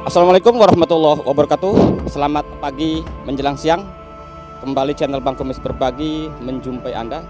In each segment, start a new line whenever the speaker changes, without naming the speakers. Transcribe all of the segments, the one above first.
Assalamualaikum warahmatullahi wabarakatuh. Selamat pagi menjelang siang. Kembali channel Bang Kumis Berbagi menjumpai Anda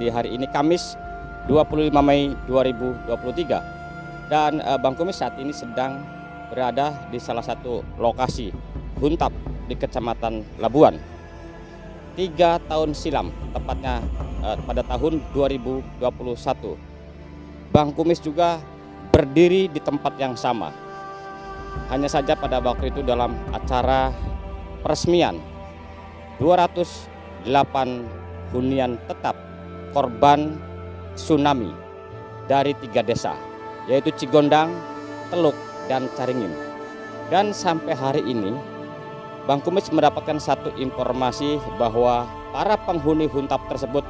di hari ini Kamis 25 Mei 2023. Dan Bang Kumis saat ini sedang berada di salah satu lokasi huntap di Kecamatan Labuan. 3 tahun silam, tepatnya pada tahun 2021, Bang Kumis juga berdiri di tempat yang sama. Hanya saja pada waktu itu dalam acara peresmian 208 hunian tetap korban tsunami dari 3 desa, yaitu Cigondang, Teluk, dan Caringin. Dan sampai hari ini Bang Kumis mendapatkan satu informasi bahwa para penghuni huntap tersebut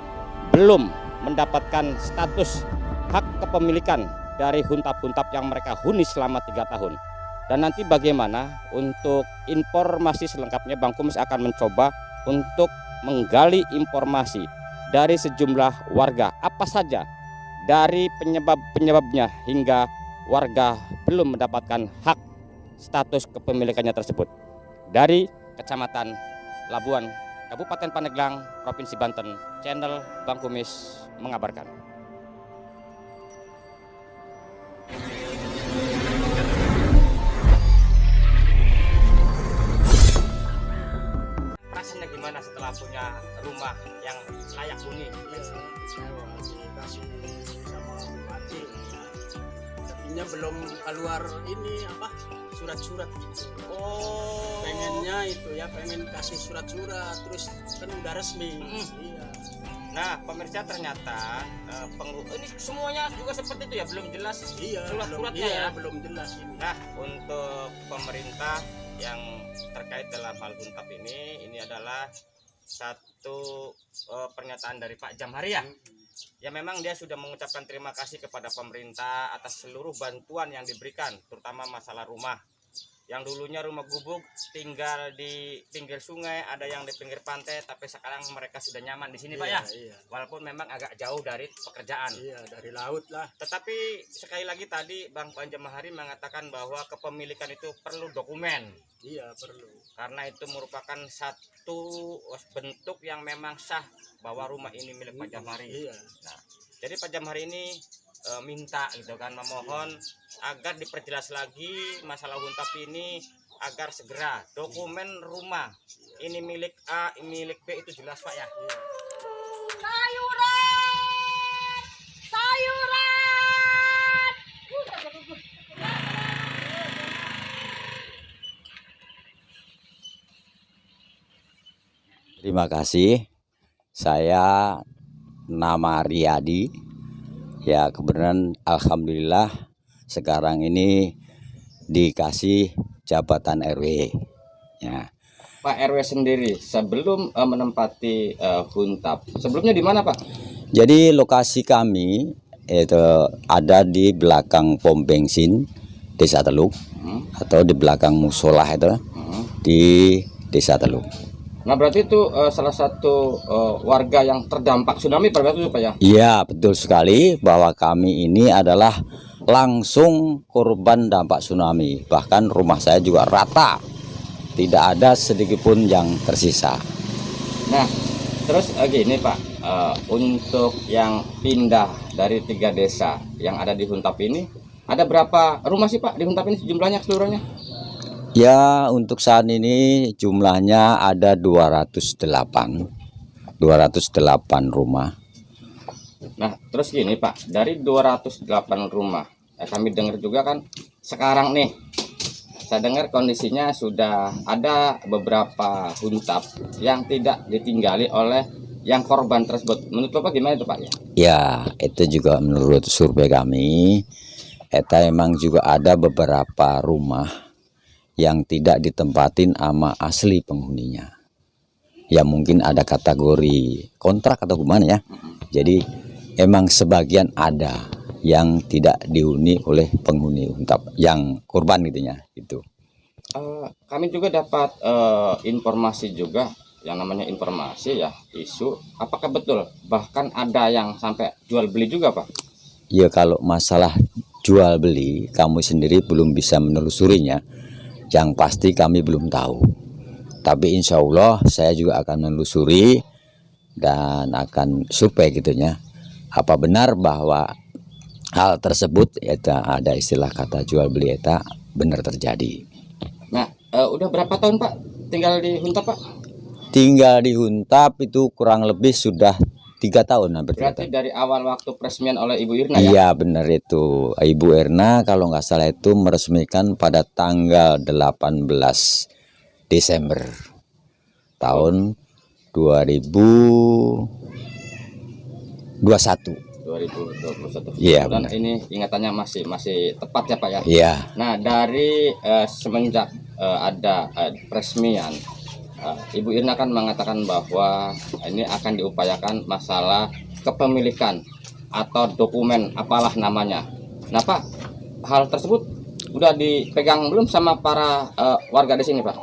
belum mendapatkan status hak kepemilikan dari huntap-huntap yang mereka huni selama 3 tahun. Dan nanti bagaimana untuk informasi selengkapnya, Bang Kumis akan mencoba untuk menggali informasi dari sejumlah warga, apa saja dari penyebabnya hingga warga belum mendapatkan hak status kepemilikannya tersebut. Dari Kecamatan Labuan, Kabupaten Pandeglang, Provinsi Banten, channel Bang Kumis mengabarkan. Rasanya gimana setelah punya rumah yang layak huni?
Dikasih sama bupati, tapinya belum keluar ini apa surat-surat.
Oh,
Pengennya itu ya, pengen kasih surat-surat, terus kan udah resmi. Iya.
nah pemirsa ternyata ini semuanya juga seperti itu ya, belum jelas
Iya,
surat-suratnya
belum,
ya.
belum jelas ini.
Nah, untuk pemerintah yang terkait dalam hal huntap ini adalah satu pernyataan dari Pak Jamhari ya. Ya memang dia sudah mengucapkan terima kasih kepada pemerintah atas seluruh bantuan yang diberikan, terutama masalah rumah. Yang dulunya rumah gubuk tinggal di pinggir sungai, ada yang di pinggir pantai, tapi sekarang mereka sudah nyaman di sini, Pak ya.
Iya.
Walaupun memang agak jauh dari pekerjaan.
Iya, dari laut lah.
Tetapi sekali lagi tadi Bang Jamhari mengatakan bahwa kepemilikan itu perlu dokumen.
Iya, perlu.
Karena itu merupakan satu bentuk yang memang sah bahwa rumah ini milik Pak Jamhari.
Iya.
Nah, jadi Pak Jamhari ini minta gitu kan, memohon agar diperjelas lagi masalah huntap ini, agar segera dokumen rumah ini milik A, ini milik B itu jelas, Pak ya.
Terima kasih. Saya nama Riyadi. Ya, kebenaran alhamdulillah sekarang ini dikasih jabatan RW. Ya.
Pak RW sendiri sebelum menempati huntap, sebelumnya di mana, Pak?
Jadi lokasi kami itu ada di belakang pom bensin Desa Teluk atau di belakang musola itu di Desa Teluk.
Nah, berarti itu salah satu warga yang terdampak tsunami pada waktu itu, Pak ya?
Iya, betul sekali bahwa kami ini adalah langsung korban dampak tsunami. Bahkan rumah saya juga rata. Tidak ada sedikit pun yang tersisa.
Nah, terus gini Pak, untuk yang pindah dari 3 desa yang ada di huntap ini, ada berapa rumah sih Pak di huntap ini jumlahnya keseluruhannya?
Ya, untuk saat ini jumlahnya ada 208 rumah.
Nah, terus gini Pak, dari 208 rumah, kami dengar juga kan sekarang nih, saya dengar kondisinya sudah ada beberapa huntap yang tidak ditinggali oleh yang korban tersebut. Menurut Bapak gimana itu Pak ya?
Ya, itu juga menurut survei kami, emang juga ada beberapa rumah yang tidak ditempatin sama asli penghuninya. Ya mungkin ada kategori kontrak atau gimana ya. Jadi emang sebagian ada yang tidak dihuni oleh penghuni huntap yang korban gitunya itu.
Kami juga dapat informasi juga yang namanya informasi ya, isu, apakah betul bahkan ada yang sampai jual beli juga Pak?
Ya kalau masalah jual beli kami sendiri belum bisa menelusurinya. Yang pasti kami belum tahu. Tapi insya Allah saya juga akan menelusuri dan akan survei gitunya. Apa benar bahwa hal tersebut eta ada istilah kata jual beli eta benar terjadi.
Nah, udah berapa tahun Pak tinggal di Huntap Pak?
Tinggal di Huntap itu kurang lebih sudah 3 tahun hampir.
Berarti dari awal waktu peresmian oleh Ibu Irna ya?
Iya benar itu. Ibu Erna kalau nggak salah itu meresmikan pada tanggal 18 Desember tahun 2021.
2021.
Iya,
Dan
benar.
ini ingatannya masih tepat ya Pak ya.
Iya.
Nah, dari semenjak ada peresmian, Ibu Irna kan mengatakan bahwa ini akan diupayakan masalah kepemilikan atau dokumen apalah namanya. Nah Pak, hal tersebut udah dipegang belum sama para warga di sini Pak?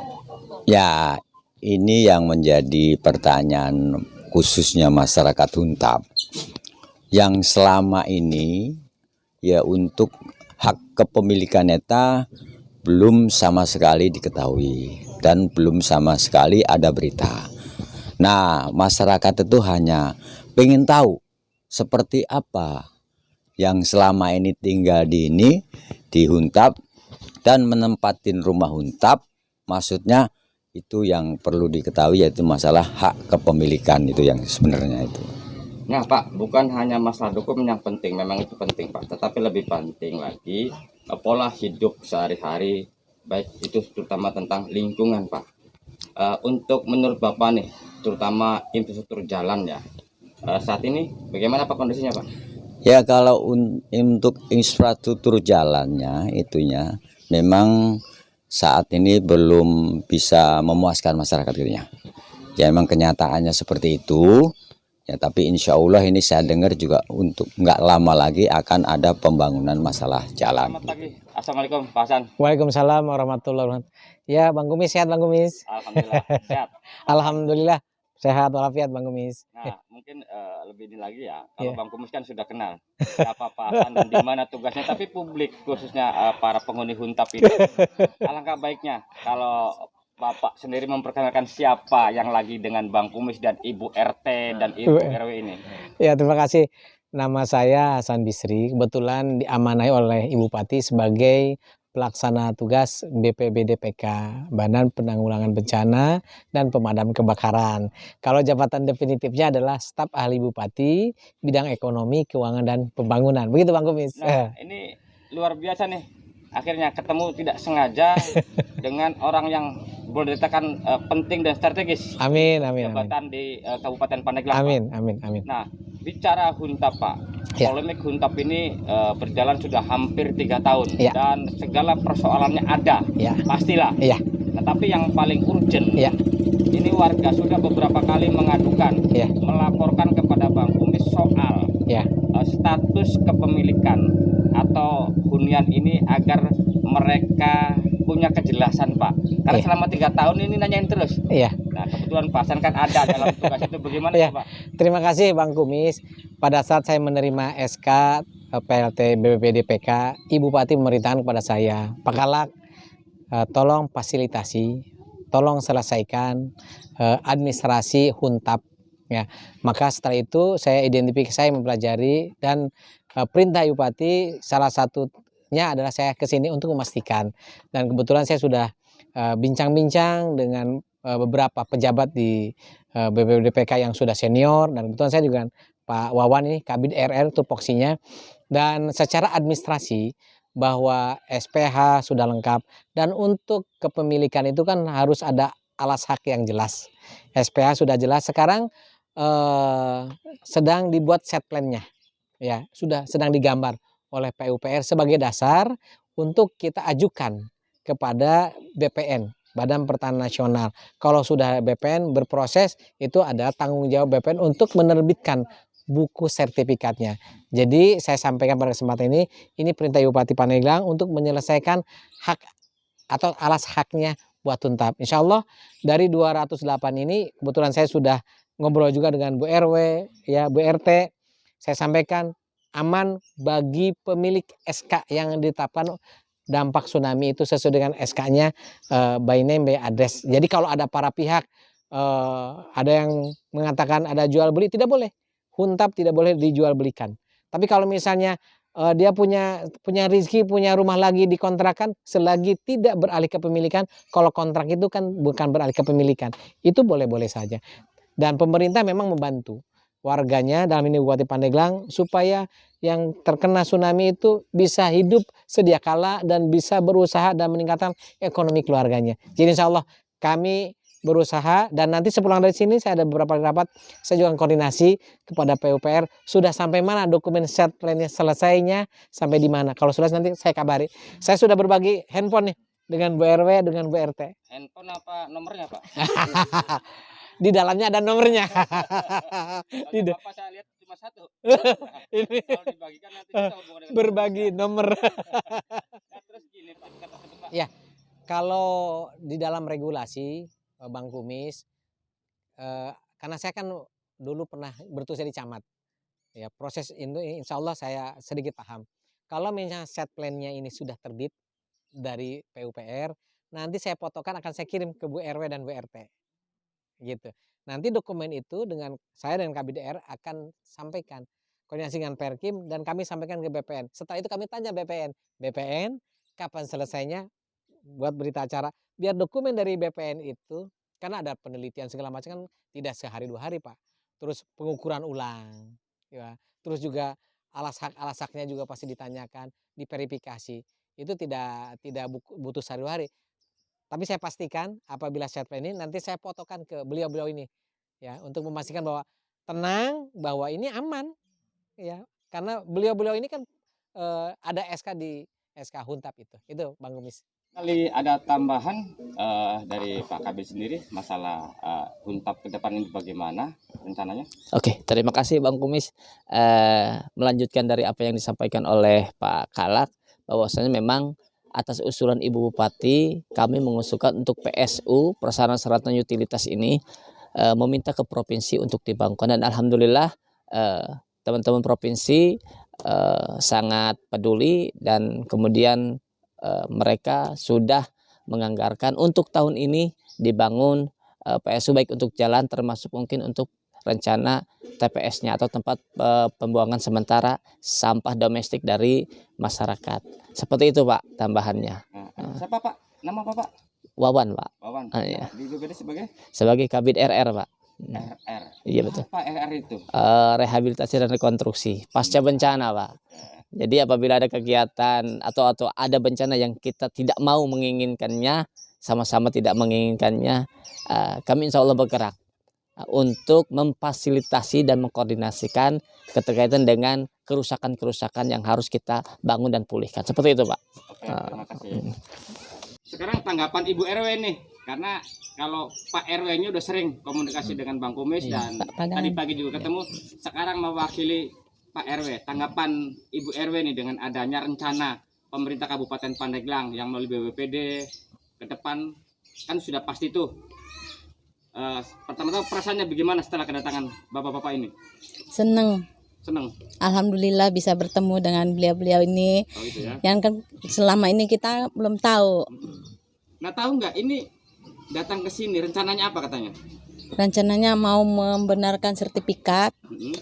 Ya, ini yang menjadi pertanyaan khususnya masyarakat Huntap. Yang selama ini ya untuk hak kepemilikan eta belum sama sekali diketahui dan belum sama sekali ada berita. Nah, masyarakat itu hanya pengen tahu seperti apa yang selama ini tinggal di Huntap dan menempatin rumah Huntap. Maksudnya itu yang perlu diketahui yaitu masalah hak kepemilikan itu yang sebenarnya itu.
Nah Pak, bukan hanya masalah dokumen yang penting, memang itu penting Pak, tetapi lebih penting lagi pola hidup sehari-hari, baik itu terutama tentang lingkungan Pak. Untuk menurut Bapak nih, terutama infrastruktur jalan ya, saat ini bagaimana Pak kondisinya Pak?
Ya kalau untuk infrastruktur jalannya itunya memang saat ini belum bisa memuaskan masyarakat gitunya. Ya memang kenyataannya seperti itu. Ya tapi insya Allah ini saya dengar juga untuk nggak lama lagi akan ada pembangunan masalah jalan.
Selamat pagi, Assalamualaikum Pak Hasan.
Waalaikumsalam warahmatullahi wabarakatuh. Ya Bang Kumis sehat Bang Kumis?
Alhamdulillah sehat.
Alhamdulillah sehat walafiat Bang Kumis.
Nah mungkin lebih ini lagi ya, kalau
Iya.
Bang Kumis kan sudah kenal siapa Pak Hasan dan di mana tugasnya, tapi publik khususnya para penghuni Huntap ini alangkah baiknya kalau Bapak sendiri memperkenalkan siapa yang lagi dengan Bang Kumis dan Ibu RT dan Ibu RW ini.
Ya terima kasih. Nama saya Hasan Bisri. Kebetulan diamanai oleh Ibu Bupati sebagai pelaksana tugas BPBDPK Badan Penanggulangan Bencana dan Pemadam Kebakaran. Kalau jabatan definitifnya adalah staf ahli Bupati bidang ekonomi, keuangan dan pembangunan. Begitu Bang Kumis.
Nah ini luar biasa nih. Akhirnya ketemu tidak sengaja dengan orang yang boleh dikatakan penting dan strategis.
Amin amin amin.
Jabatan di Kabupaten Pandeglang.
Amin amin amin.
Nah, bicara Huntap Pak,
Ya.
polemik Huntap ini berjalan sudah hampir 3 tahun
Ya.
dan segala persoalannya ada,
Ya.
pastilah.
Iya.
Tetapi yang paling urgent,
Ya.
ini warga sudah beberapa kali mengadukan,
Ya.
melaporkan kepada Bang Kumis soal
Ya.
status kepemilikan atau hunian ini agar mereka punya kejelasan Pak. Karena
Iya.
selama 3 tahun ini nanyain terus.
Iya.
Nah kebetulan Pak Hasan kan ada dalam tugas itu, bagaimana
Iya.
Pak?
Terima kasih Bang Kumis. Pada saat saya menerima SK PLT BPBDPK, Ibu Bupati memerintahkan kepada saya, Pak Kalak, tolong fasilitasi, tolong selesaikan administrasi Huntap. Ya, maka setelah itu saya identifikasi, saya mempelajari dan perintah Ibu Bupati salah satunya adalah saya ke sini untuk memastikan. Dan kebetulan saya sudah bincang-bincang dengan beberapa pejabat di BPBDPK yang sudah senior, dan kebetulan saya juga Pak Wawan ini Kabid RR tupoksinya, dan secara administrasi bahwa SPH sudah lengkap, dan untuk kepemilikan itu kan harus ada alas hak yang jelas. SPH sudah jelas, sekarang sedang dibuat set plan-nya, ya sudah sedang digambar oleh PUPR sebagai dasar untuk kita ajukan kepada BPN, Badan Pertanahan Nasional. Kalau sudah BPN berproses, itu ada tanggung jawab BPN untuk menerbitkan buku sertifikatnya. Jadi saya sampaikan pada kesempatan ini perintah Bupati Pandeglang untuk menyelesaikan hak atau alas haknya buat Huntap. Insya Allah dari 208 ini kebetulan saya sudah ngobrol juga dengan Bu RW, ya Bu RT. Saya sampaikan aman bagi pemilik SK yang ditetapkan dampak tsunami itu sesuai dengan SK-nya by name by address. Jadi kalau ada para pihak ada yang mengatakan ada jual beli, tidak boleh. Huntap tidak boleh dijual belikan. Tapi kalau misalnya dia punya rezeki, punya rumah lagi dikontrakan, selagi tidak beralih kepemilikan, kalau kontrak itu kan bukan beralih kepemilikan, itu boleh-boleh saja. Dan pemerintah memang membantu warganya, dalam ini Bupati Pandeglang, supaya yang terkena tsunami itu bisa hidup sedia kala dan bisa berusaha dan meningkatkan ekonomi keluarganya. Jadi insya Allah kami berusaha, dan nanti sepulang dari sini saya ada beberapa rapat, saya juga koordinasi kepada PUPR sudah sampai mana dokumen set plan-nya, selesainya sampai di mana. Kalau sudah nanti saya kabari. Saya sudah berbagi handphone nih dengan Bu RW, dengan Bu RT.
Handphone apa nomornya, Pak?
Di dalamnya ada nomornya.
Bapak saya lihat cuma satu.
Ini
Kalau dibagikan nanti kita hubungan dengan
berbagi nomor.
Nah, terus gini, Pak, kata Pak.
Ya, kalau di dalam regulasi Bang Kumis, karena saya kan dulu pernah bertugas di camat, ya proses ini insya Allah saya sedikit paham. Kalau misalnya set plan-nya ini sudah terbit dari PUPR, nanti saya fotokan akan saya kirim ke Bu RW dan Bu RT, gitu. Nanti dokumen itu dengan saya dan KBDR akan sampaikan koordinasi dengan Perkim dan kami sampaikan ke BPN. Setelah itu kami tanya BPN kapan selesainya buat berita acara, biar dokumen dari BPN itu, karena ada penelitian segala macam kan tidak sehari 2 hari Pak, terus pengukuran ulang, ya. Terus juga alas-haknya juga pasti ditanyakan, diverifikasi, itu tidak butuh sehari 2 hari. Tapi saya pastikan apabila set plan ini nanti saya fotokan ke beliau-beliau ini, ya, untuk memastikan bahwa tenang, bahwa ini aman, ya, karena beliau-beliau ini kan ada SK di SK Huntap itu Bang Kumis.
Kali ada tambahan dari Pak Kabid sendiri masalah Huntap ke depan ini bagaimana rencananya?
Oke, terima kasih Bang Kumis. Melanjutkan dari apa yang disampaikan oleh Pak Kalak, bahwasanya memang atas usulan Ibu Bupati kami mengusulkan untuk PSU prasarana sarana utilitas ini meminta ke provinsi untuk dibangun, dan alhamdulillah teman-teman provinsi sangat peduli, dan kemudian mereka sudah menganggarkan untuk tahun ini dibangun PSU baik untuk jalan termasuk mungkin untuk rencana TPS-nya atau tempat pembuangan sementara sampah domestik dari masyarakat. Seperti itu Pak tambahannya.
Siapa Pak? Nama Bapak?
Wawan Pak.
Wawan.
Iya.
Di BPD
Sebagai Kabid RR Pak.
RR.
Iya betul.
Apa RR itu?
Rehabilitasi dan rekonstruksi pasca bencana Pak. Jadi apabila ada kegiatan atau ada bencana yang kita tidak mau menginginkannya, sama-sama tidak menginginkannya, kami insya Allah bergerak untuk memfasilitasi dan mengkoordinasikan keterkaitan dengan kerusakan-kerusakan yang harus kita bangun dan pulihkan. Seperti itu Pak.
Oke, terima kasih. Sekarang tanggapan Ibu RW nih, karena kalau Pak RW-nya udah sering komunikasi dengan Bang Kumis dan tadi pagi juga ketemu, sekarang mewakili Pak RW, tanggapan Ibu RW nih dengan adanya rencana pemerintah Kabupaten Pandeglang yang melalui BPBD ke depan, kan sudah pasti tuh. Pertama-tama perasaannya bagaimana setelah kedatangan bapak-bapak ini?
Seneng. Alhamdulillah bisa bertemu dengan beliau-beliau ini.
Oh, gitu ya.
Yang kan selama ini kita belum tahu.
Nah, tahu nggak ini datang ke sini rencananya apa katanya?
Rencananya mau membenarkan sertifikat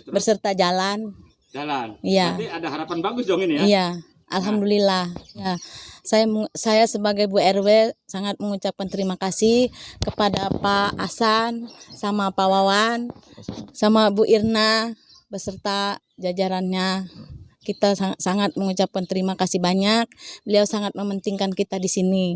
beserta jalan.
Jalan.
Iya.
Berarti ada harapan bagus dong ini ya?
Iya, alhamdulillah. Ya, saya sebagai Bu RW sangat mengucapkan terima kasih kepada Pak Hasan, sama Pak Wawan, sama Bu Irna beserta jajarannya. Kita sangat mengucapkan terima kasih banyak. Beliau sangat mementingkan kita di sini.